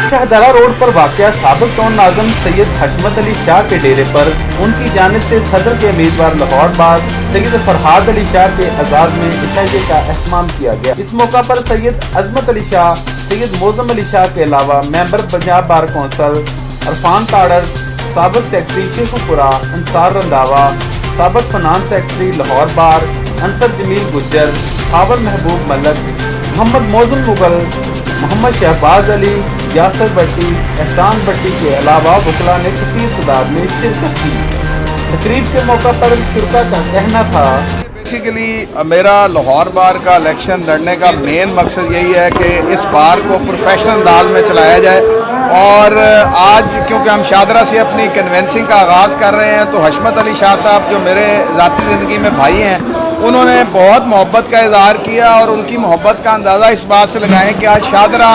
Shahdara road पर वाक़या साबिक़ town Nazim Syed हशमत अली शाह के डेरे पर उनकी जानिब से सदर के उम्मीदवार लाहौर बाग सैयद फरहाद अली शाह के एजाज़ में इशाइये का एहतमाम किया गया। इस मौका पर सैयद अजमत अली शाह, सैयद मौज़म अली शाह के अलावा member Punjab bar council Arfan Tarar, साबिक़ सेक्रेटरी शेखुपुरा अंसार रंधावा, साबिक़ finance secretary Lahore bar Ansar Jamil Gujjar, Khawar Mehboob Malik, Mohammad Mauzam Mughal, Mohammad Shahbaz Ali, यासर भट्टी, एहसान भट्टी के अलावा वकला ने कसीर तादाद में शिरकत की। तकरीब के मौका पर शुरका का कहना था, बेसिकली मेरा लाहौर बार का इलेक्शन लड़ने का मेन मकसद यही है कि इस बार को प्रोफेशनल अंदाज में चलाया जाए। और आज क्योंकि हम शाहदरा से अपनी कन्वेंसिंग का आगाज़ कर रहे हैं, तो हशमत अली शाह साहब जो मेरे ज़ाती ज़िंदगी में भाई हैं, उन्होंने बहुत मोहब्बत का इज़हार किया और उनकी मोहब्बत का अंदाज़ा इस बात से लगाएं कि आज शाहदरा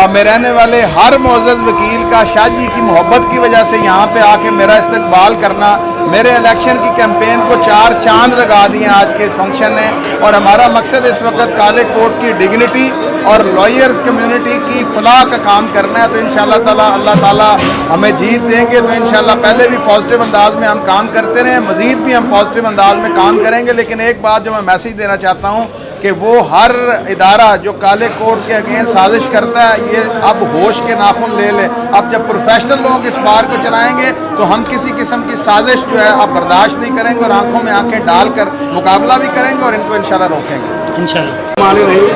में रहने वाले हर मोअज़्ज़ज़ वकील का शाह जी की मोहब्बत की वजह से यहाँ पे आके मेरा इस्तकबाल करना, मेरे इलेक्शन की कैंपेन को 4 चांद लगा दिए आज के इस फंक्शन ने। और हमारा मकसद इस वक्त काले कोर्ट की डिग्निटी और लॉयर्स कम्युनिटी की फलाह का काम करना है। तो इंशाअल्लाह ताला अल्लाह ताला हमें जीत देंगे। तो इंशाअल्लाह पहले भी पॉजिटिव अंदाज में हम काम करते रहे, मज़ीद भी हम पॉजिटिव अंदाज में काम करेंगे। लेकिन एक बात जो मैं मैसेज देना चाहता हूँ कि वो हर इदारा जो काले कोर्ट के अगेंस्ट साजिश करता है, ये अब होश के नाखून ले ले। अब जब प्रोफेशनल लोग इस बार को चलाएंगे तो हम किसी किस्म की साजिश जो है अब बर्दाश्त नहीं करेंगे और आंखों में आंखें डालकर मुकाबला भी करेंगे और इनको इंशाल्लाह रोकेंगे इंशाल्लाह। माने नहीं,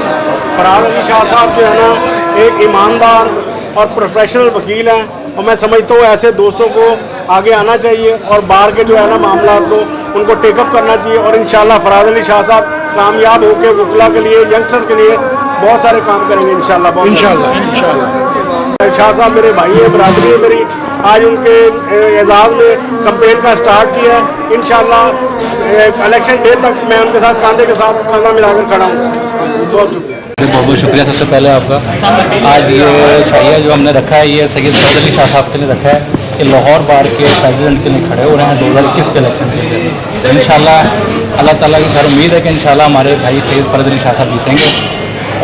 फरहाद अली शाह साहब जो है ना एक ईमानदार और प्रोफेशनल वकील हैं और मैं समझता हूँ ऐसे दोस्तों को आगे आना चाहिए और बाहर के जो है ना मामला को उनको टेकअप करना चाहिए। और इंशाल्लाह फरहाद अली शाह साहब कामयाब होकर वकला के लिए, यंगस्टर के लिए बहुत सारे काम करेंगे इंशाल्लाह। इंशाल्लाह शाह साहब मेरे भाई है, बरादरी है मेरी। आज उनके एजाज़ में कैंपेन का स्टार्ट किया है। इंशाल्लाह इलेक्शन डे तक मैं उनके साथ कंधे के साथ कंधा मिलाकर खड़ा हूँ। बहुत शुक्रिया। बहुत बहुत शुक्रिया सबसे पहले आपका। आज ये शाइया जो हमने रखा है, ये सैयद फरहाद अली शाह साहब के लिए रखा है कि लाहौर बार के प्रेसिडेंट के लिए खड़े हो रहे हैं 2021 के इलेक्शन के लिए। तो इंशाल्लाह अल्लाह ताला की खैर उम्मीद है कि इंशाल्लाह हमारे भाई सैयद फरहाद अली शाह साहब जीतेंगे।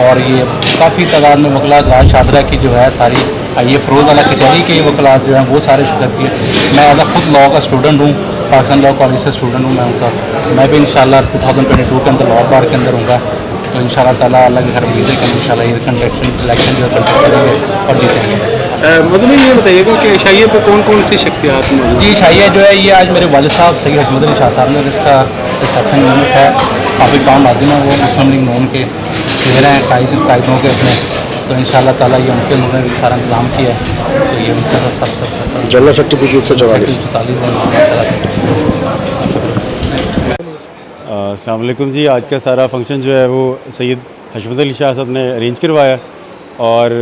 और ये काफ़ी तादाद में वकला आज शाहदरा की जो है सारी, ये फ़रोज़ वाला कचहरी के वकला जो हैं वो सारे शिरकत किए। मैं एज खुद लॉ का स्टूडेंट हूँ, पाकिस्तान लॉ कॉलेज से स्टूडेंट हूँ मैं उनका। मैं भी इंशाल्लाह 2022 के अंदर लाहौर बार के अंदर हूँगा। तो इंशाल्लाह ताला अल्लाह की खैर उम्मीद है कि इंशाल्लाह ये इलेक्शन जो कंडक्ट करेंगे और जीतेंगे। मज़मून ये बताइएगा कि शाइया पर कौन कौन सी शख्सियात मौजूद? जी, शाइया जो है ये आज मेरे वालिद साहब सैयद हशमत अली शाह साहब ने इसका रिसेप्शन यूनिट है। साबिक़ टाउन नाज़िम है, वो मुस्लिम लीग नून के चेहरे हैं, कायदों के अपने। तो इंशाल्लाह ताला ये उन्होंने भी सारा इंतजाम किया है। तो ये उनका सब जनरल सर्टिफिकेट से 44। अस्सलाम वालेकुम जी। आज का सारा फंक्शन जो है वो सैयद हशमत अली शाह साहब ने अरेंज करवाया और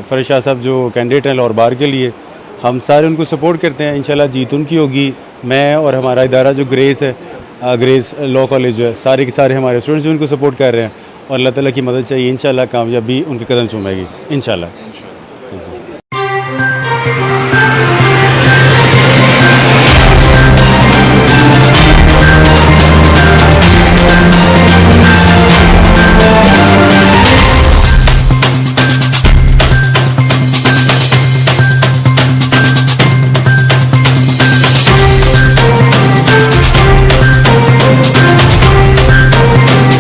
फरहाद शाह साहब जो कैंडिडेट हैं लाहौर बार के लिए, हम सारे उनको सपोर्ट करते हैं। इंशाल्लाह जीत उनकी होगी। मैं और हमारा इदारा जो ग्रेस है, ग्रेस लॉ कॉलेज जो है, सारे के सारे हमारे स्टूडेंट्स उनको सपोर्ट कर रहे हैं और अल्लाह ताला की मदद चाहिए। इंशाल्लाह कामयाबी उनके कदम चूमेगी इंशाल्लाह।